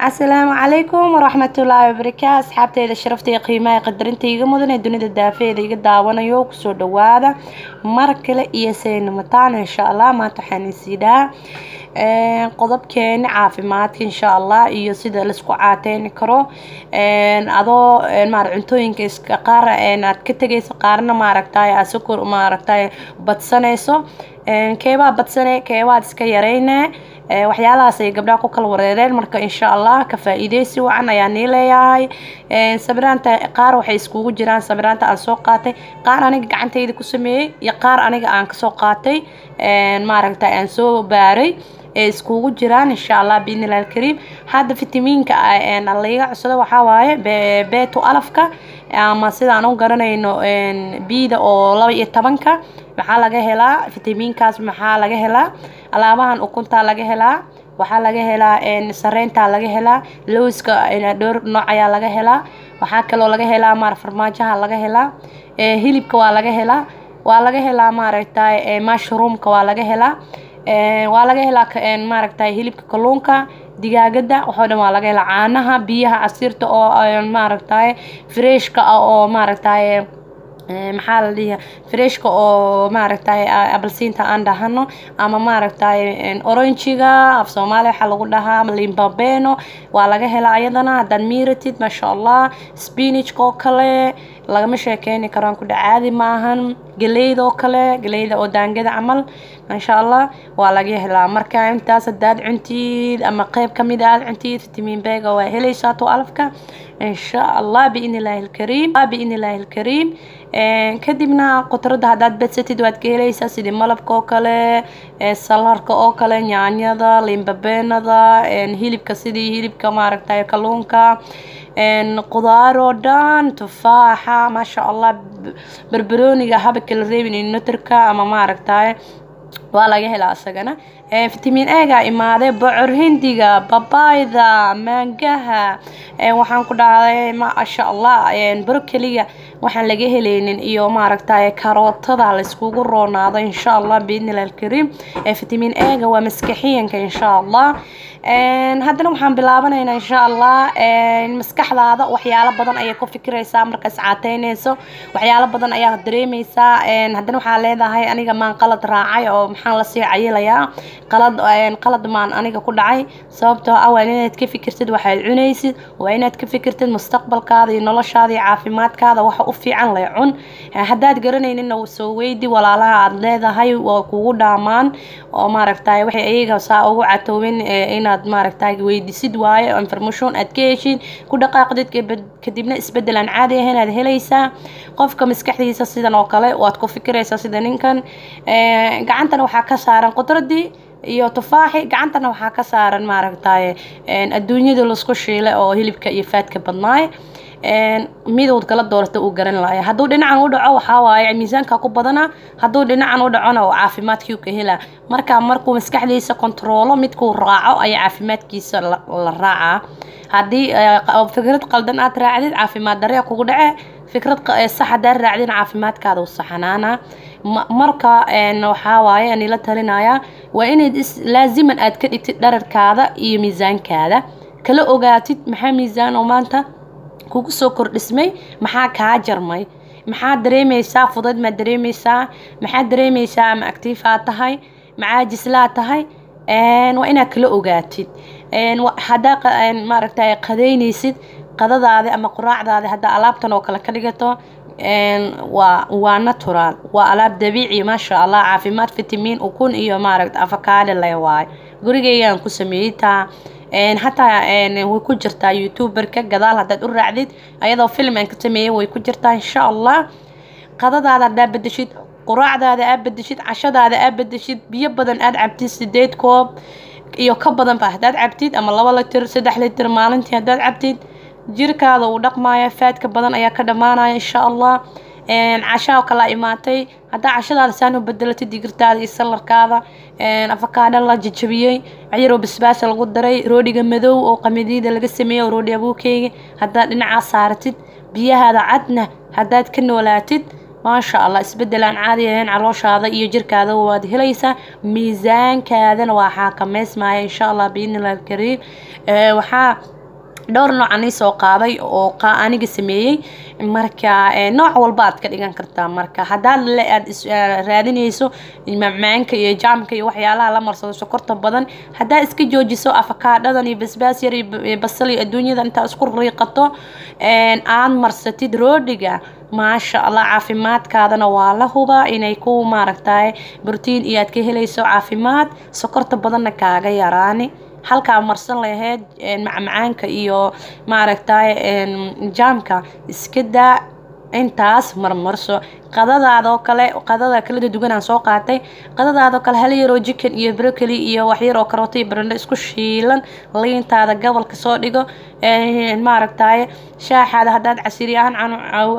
السلام عليكم ورحمة الله وبركاته. أصحابتي إذا شرفتي قيمة قدرنتي مدن الدنيا الدافئة إذا دعوانا يوك سو دوادا مركلة إيسين متان إن شاء الله ما تحني سيدا qodob keen caafimaadka insha Allah iyo sida la isku caateyn karo adoo cuntooyinka iska qaar aad ka tagayso qaarna maaragtay asukor maaragtay badsanayso keebaa badsanay keebaa iska yareynaa waxyaalahaas ay gabdhaha ku kala wareereen marka insha Allah ka faa'iideysi wacan ayaan leeyahay sabranta qaar waxay iskugu jiraan sabranta aan soo qaatay qaar aniga gacantayda ku sameeyay iyo qaar aniga aan ka soo qaatay maaragtay aan soo baaray iskugu jiraan insha Allah biidnillaahi kariim hada fitamiinka laga cusub waxa waaye beeto alafka ama sida aan u garanayno biida oo 12ka maxaa laga helaa fitamiinkaas maxaa laga helaa alaabahan ukunta laga helaa waxaa laga helaa sareenta laga helaa lowska dhowr nooc ayaa laga helaa waxaa kale oo laga helaa farmaajaha laga helaa hilibka waa laga helaa maaragtay mushroomka waa laga helaa maaragtay hilibka kalluunka digaagada waxa dhan waa laga helaa caanaha biyaha casiirta oo maaragtay freshka oo maaragtay maxaa la dhigaa freshka oo maaragtay abelsiinta aan dhahano ama maaragtay oranjiga af Soomaali waxa lagu dhahaa limbabeno waa laga helaa ayadana hadan miratid ma sha Allah spinach ko kale lagama sheekeyni karaan ku dhacaadi maahan galeyda oo kale galeyda oo daangada camal ma sha Allah waa laga helaa marka intaas hadaad cuntid ama qayb kamid ah cuntid vitamin B ga waa helaysaa to alafka إن شاء الله بإذن الله الكريم كدبنا قطرة هادات بتستيد واتكيليسا سيدي ملب كوكالي سلار كوكالي نيانيا دا ليمبابينا دا هيلب كسيدي هيلب كمارك تاي كالونكا قضارو دان تفاحة ما شاء الله بربروني هابك الريبين النتركا أما مارك تاي waa laga helaa asagana vitamin A ga imaade bocor hindiga babayda mangaha waxaan ku dhacday ma sha Allah broccoli-ga waxaan laga helaynin iyo maaragtay karootada la iskugu roonaado insha Allah biidnillaahi kariim vitamin A ga waa maskaxiyanka insha Allah haddana waxaan bilaabanaynaa insha Allah maskaxdaada waxyaalo badan ayay ku fikiraysaa markaas caateynayso waxyaalo badan ayaa dareemaysaa haddana waxaa leedahay aniga maan qalad raacay oo maxaan la sii cayilayaa qalad maan aniga ku dhacay sababtoo ah waa inaad ka fikirtid waxaad cunaysid waa inaad ka fikirtid mustaqbalkaada iyo noloshaada iyo caafimaadkaada waxa u fiican la cun haddaad garanaynin soo weydi walaalaha aad leedahay waa kugu dhaamaan oo maaragtay waxay ayaga saa ugu catoobin inaad maaragtay weydiisid waaye information aad ka heshid ku dhaqaaqdid kadibna isbedel aan caadi ahayn aad helaysaa qofka maskaxdiisa sidan oo kale waad ku fikiraysaa sida ninkan gacantana waxaa ka saaran qudradii iyo tufaaxi gacantana waxaa ka saaran maaragtay adduunyada la isku shiilay oo hilibka iyo faadka badnaay midood kala doorata uu garan lahayd hadduu dhinacan u dhaco waxa waaye miisaanka ku badana hadduu dhinacan u dhacona oo caafimaadkii ka hela markuu maskaxdiisa controlo midkuu raaco ay caafimaadkiisa la raaca haddii fikrad qaldan aad raacdid caafimaad daree kugu dhace fikrad sax haddaad raacdin caafimaadkaada u saxanaana marka waxa waaye ani la talinaya waa inaad laaziman aad ka dhigtid dhararkaada iyo miisaankaada kala ogaatid maxaa miisaan oo maanta kugu soo kordhismay maxaa kaa jarmay maxaa dareemaysaa fudud ma dareemaysaa maxaa dareemaysaa ma active aad tahay maxaa jislaa tahay waa inaad kala ogaatid haddaa maaragtay qadaynaysid qadadaada ama quraacdaada haddaa alaabtan oo kale ka dhigato waa natural waa alaab dabiici ma sha Allah caafimaad vitamin ukun iyo maaragtay avocado leh waay gurigayaan ku sameeyay taa hataa way ku jirtaa youtuberka gadaal hadaad u raacdid ayadoo film aan ka sameeyay way ku jirtaa insha Allah qadadaada hadaad bedeshid quraacdaada aad bedeshid cashadaada aad bedeshid biyo badan aad cabtid 8 koob iyo ka badan ba hadaad cabtid ama 2 litir 3 litir maalintii hadaad cabtid jirkaada uu dhaqmaya faadka badan ayaa ka dhamaanaya insha Allah cashaa kala imaatay hadda cashadaada saan u bedelatid digirtaada iyo salarkaada avocado la jajabiyay ayro basbaas lagu daray roodiga madow oo qamadiida laga sameeyo roodi abuukeyga hadda dhinaca saaratid biyahaada cadna haddaad ka noolaatid ما شاء الله isbedelaan caadi ahayn calooshada iyo jirkaada waad helaysaa miisaankaadana waa xakameysmaya insha Allah biidnillaahi kariim waxaa dhowr nooc aan soo qaaday oo aniga sameeyay marka nooc walba aad ka dhigan kartaa marka hadaad aad raadinayso macmaanka iyo jaamka iyo waxyaalaha la marsado sokorta badan hadaa iska joojiso afakaadhadan iyo basbaas yar iyo basal iyo adduunyada inta isku riiqato aan marsatid roodhiga ما شاء الله عافيمات كادنا والله هو إنه يكون ماركتاي بروتين إياد كهليسو عافيمات سكرت بدنا كاجا يراني halka marsan lahayd macmaanka iyo maaragtay jaamka iska daa intaas marmarso qadadaada kala duwan aan soo qaatay qadadaada kala hal yar oo chicken iyo broccoli iyo wax yar oo karooto iyo barandho isku shiilan liintaada gobolka soo dhigo maaragtay shaaxada hadaad casiriyaan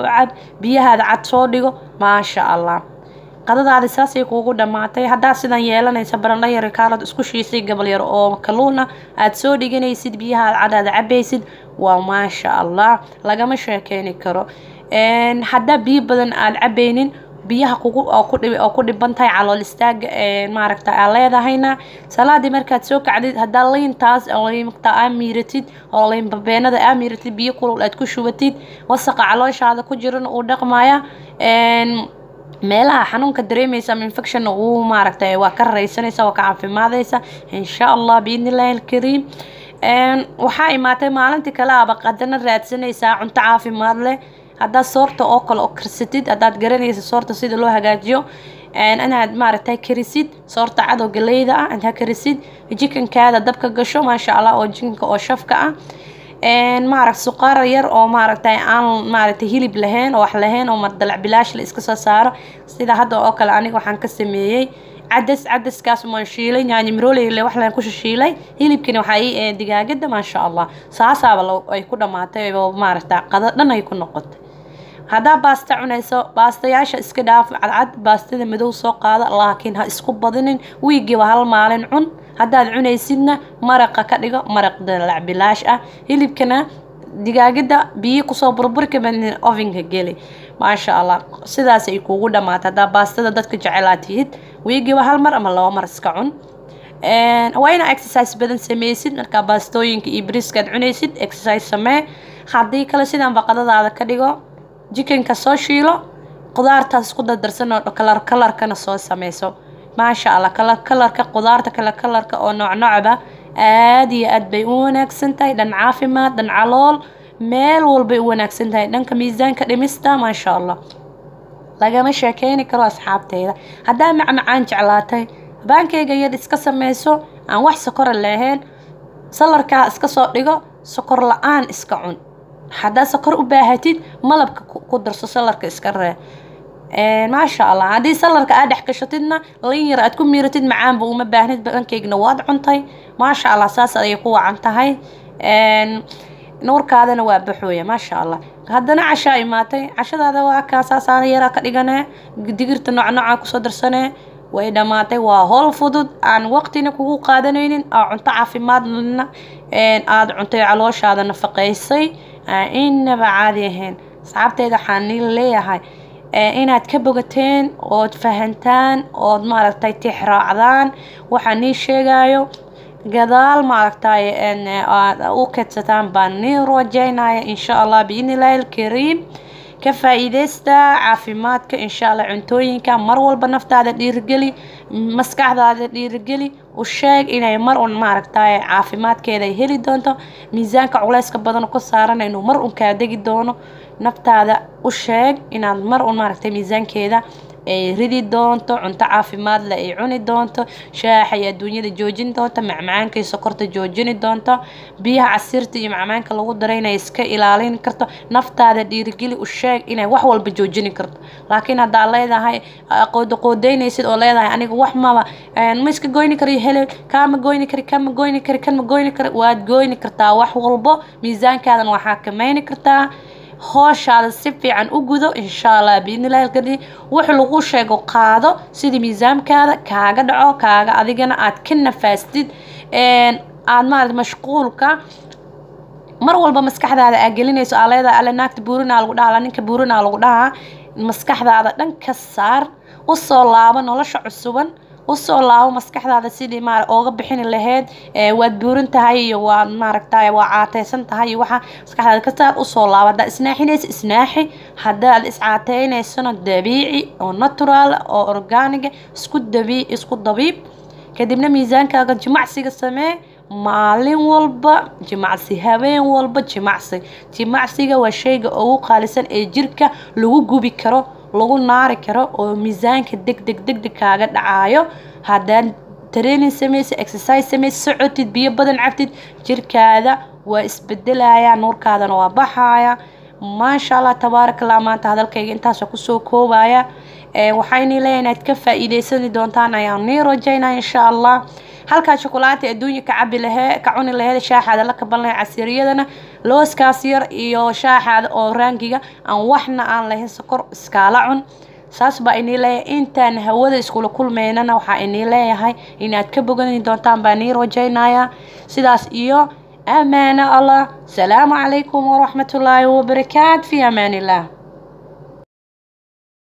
cab biyahaada cad soo dhigo ma sha Allah qadadaada saasay kuugu dhamaatay hadaa sidan yeelanaysa barandho yar kaalad isku shiisay gobol yar oo kaluuna aad soo dhiganaysid biyaha cadaada cabaysid waa ma sha Allah lagama sheekeeni karo hadaa biyo badan aad cabaynin biyaha kugu oo ku dhibantahay calool istaaga maaragtay aad leedahayna salaadii markaad soo kacdid hadaa liintaas liinta amiiratid oo liin babeenada amiiratid biyo kulul aad ku shubatid wasaqa calooshaada ku jiran oo dhaqmaya meelaha xanuunka dareemaysa infection oo maaragtay waa ka raysanaysa waa ka caafimaadaysa insha Allah biidnillaahi kariim waxa imaatay maalintii kale aba qadana raadsanaysa cunto caafimaad leh hadaa soorta oo kale oo karsatid hadaad garanaysa soorta sida loo hagaajiyo anaad maaragtay karisid soorta cad oo galeyda ah inta karisid chicken-kaada dabka gasho ma sha Allah oo chicken-ka oo shafka ah maarag suqaar yar oo maaragtay aan maaragtay hilib lahayn oo wax lahayn oo madalac bilaash la iska soo saaro sida hadda oo kale aniga waxaan ka sameeyay cadaskaas ma shiilay yaani mirole wax la ku shiilay hilibkina waxa digaagada ma sha Allah saasaaba ay ku dhamaatay oo maaragtay qada dhan ay ku noqotay hadaa baasta cunayso baastayaasha iska dhaaf cad baastada madow soo qaada laakiin ha isku badinin wiigiiba hal maalin cun hadaad cunaysidna maraqa ka dhigo maraq dalac bilaash ah hilibkana digaagada biyo ku soo burbur ka baan ovenka gali ma sha Allah sidaas ay kuugu dhamaatay hadaa baastada dadka jecelaatid wiigiiba hal mar ama laba mar iska cun wayna exercise badan sameeysid marka baastooyinka iyo briskaad cunaysid exercise samee hadii kale sidaan baqadadaada ka dhigo chicken-ka soo shiilo qudaartaas ku dardarsan oo kalarkana soo sameeyso ما شاء الله كلرك قدرتك كلرك أو نوع عادي أدبي وناكسنتاي دن عافيمات دن علول مال والبي وناكسنتاي دن كميزان كدمستا ما شاء الله لقى مشي كيني كرو أصحابتي هدا معان جعلاتي بانكي جيد اسكا سميسو عن wax sokor lahayn salarka iska soo dhigo sokor la'aan iska cun hada sokor u baahatid malabka ku darso salarka iska ree ما شاء الله هذه سلرك أدح كشتنا لينير أتكون ميرتد معان بوما باهنت بانكيك نواد عنتي ما شاء الله أساسا يقوى عنتهاي نور كذا نواب بحوية ما شاء الله هذا عشاء ماتي عشاء هذا واقع أساسا يراك ديجنا ديجرت نوع كصدر سنة وإذا ماتي وهول فضد عن وقتنا كوكو قادنين أو عنت عافي مادنا عاد عنتي علوش هذا نفقيسي إن بعاديهن صعبت إذا حنين ليه هاي inaad ka bogateen oo fahantaan oo maaragtay tixraacdaan waxaan ii sheegayo gadaal maaragtay aad u kadsataan baan rajaynayaa insha Allah biidnillaahi kariim ka faa'iideysta caafimaadka insha Allah cuntooyinka mar walba naftaada dhiirigeli maskaxdaada dhiirigeli u sheeg inay mar un maaragtay caafimaadkeeda heli doonto miisaanka culayska badan ku saaran inuu mar un ka degi doono naftaada u sheeg inaad mar un maaragtay miisaankeeda ay ridi doonto cunto caafimaad leh ay cuni doonto shaaxa iyo adduunyada joojin doonto macmaanka iyo sokorta joojin doonto biyaha casirta iyo macmaanka lagu dareynay iska ilaalin karto naftaada dhiirigeli u sheeg inay wax walba joojin karto laakiin hadaa leedahay qodoqodeynaysid oo leedahay aniga wax maba ma iska goyni karo helay kama goyni karo waad goyni kartaa wax walba miisaankaadan waxa kameeyni kartaa hooshada si fiican u gudo insha Allah biidnillaahi kariim wuxuu lagu sheego qaado sidii miisaankaada kaaga dhaco kaaga adigana aad ka nafaastid aad maarad mashquulka mar walba maskaxdaada aad gelinayso aleeda naagta buurina lagu dhaala ninka buurina lagu dhaha maskaxdaada dhan ka saar u soo laabo nolosha cusuban u soo laabo maskaxdaada sidii ooga bixin lahayd waad buuran tahay iyo waa maaragtay waa caateysan tahay waxa maskaxdaada ka saar u soo laabo hadda isnaaxinaysa isnaaxi haddaad iscaateynayso dabiici oo natural oo organic isku dabiib kadibna miisaankaaga jimacsiga samee maalin walba jimacsi habeen walba jimacsiga waa shayga ugu qaalisan ee jirka lagu gubi karo lagu naari karo oo miisaanka degdeg kaaga dhacayo haddaan training sameyso exercise sameyso socotid biyo badan cabtid jirkaada waa isbedelaya nuurkaadana waa baxaya maasha allah tabaarakallah maanta hadalkayga intaas kusoo koobaya waxayna leeyahay inaad ka faa'iideysan doontaan ayaan nii rajaynaa insha allah halka shokolaati adduunka ka cabi lahayd ka cuni lahayd shaaxada la kaban lahayd casiriyadana looskaas yar iyo shaaxada oo raangiga aan waxna aan lahayn sokor iskaala cun saas baa inii leeyahay intaan hawada iskula kulmeynana waxaa inii leeyahay inaad ka bogan doontaan baa nii rajaynaya sidaas iyo amaana allah salaamu calaykum waraxmatullaahi wabarakaatu fi amaanillah